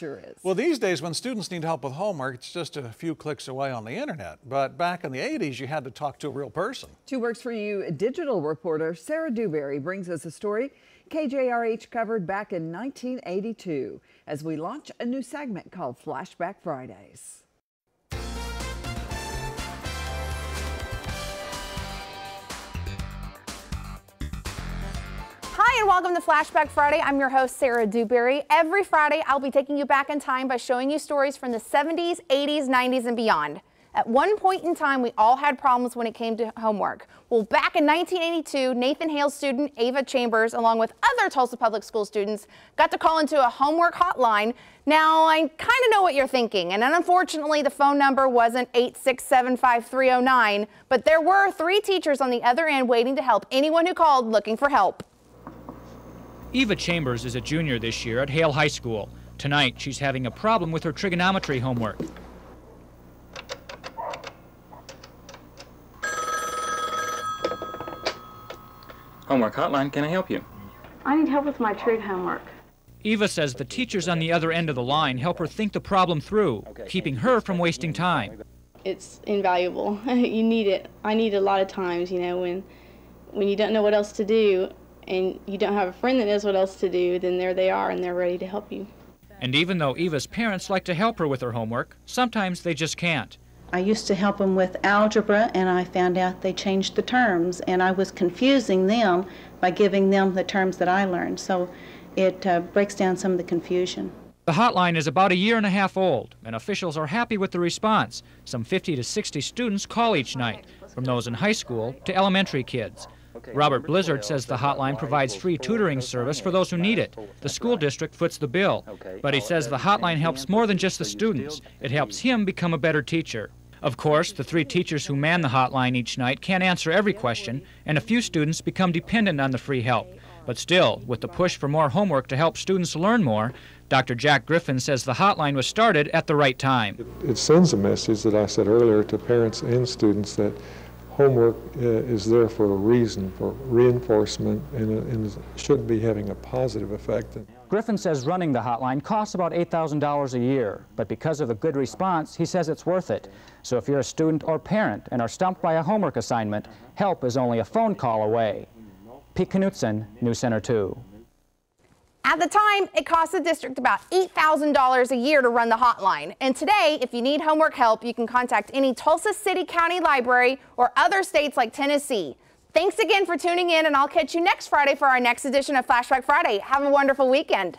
sure is. Well, these days when students need help with homework, it's just a few clicks away on the internet. But back in the 80s, you had to talk to a real person. 2 Works for You digital reporter Sarah Dewberry brings us a story KJRH covered back in 1982 as we launch a new segment called Flashback Fridays. Hi and welcome to Flashback Friday. I'm your host, Sarah Dewberry. Every Friday, I'll be taking you back in time by showing you stories from the 70s, 80s, 90s, and beyond. At one point in time, we all had problems when it came to homework. Well, back in 1982, Nathan Hale's student, Ava Chambers, along with other Tulsa Public School students, got to call into a homework hotline. Now, I kind of know what you're thinking, and unfortunately, the phone number wasn't 8675309, but there were 3 teachers on the other end waiting to help anyone who called looking for help. Eva Chambers is a junior this year at Hale High School. Tonight, she's having a problem with her trigonometry homework. Homework hotline, can I help you? I need help with my trig homework. Eva says the teachers on the other end of the line help her think the problem through, keeping her from wasting time. It's invaluable. You need it. I need it a lot of times, you know, when you don't know what else to do and you don't have a friend that knows what else to do, then there they are and they're ready to help you. And even though Eva's parents like to help her with her homework, sometimes they just can't. I used to help them with algebra, and I found out they changed the terms, and I was confusing them by giving them the terms that I learned. So it breaks down some of the confusion. The hotline is about 1.5 years old, and officials are happy with the response. Some 50 to 60 students call each night, from those in high school to elementary kids. Robert Blizzard says the hotline provides free tutoring service for those who need it. The school district foots the bill, but he says the hotline helps more than just the students. It helps him become a better teacher. Of course, the 3 teachers who man the hotline each night can't answer every question, and a few students become dependent on the free help. But still, with the push for more homework to help students learn more, Dr. Jack Griffin says the hotline was started at the right time. It sends a message that I said earlier to parents and students that homework is there for a reason, for reinforcement, and should be having a positive effect. Griffin says running the hotline costs about $8,000 a year, but because of the good response, he says it's worth it. So if you're a student or parent and are stumped by a homework assignment, help is only a phone call away. Pete Knutson, News Center 2. At the time, it cost the district about $8,000 a year to run the hotline. And today, if you need homework help, you can contact any Tulsa City County Library or other states like Tennessee. Thanks again for tuning in, and I'll catch you next Friday for our next edition of Flashback Friday. Have a wonderful weekend.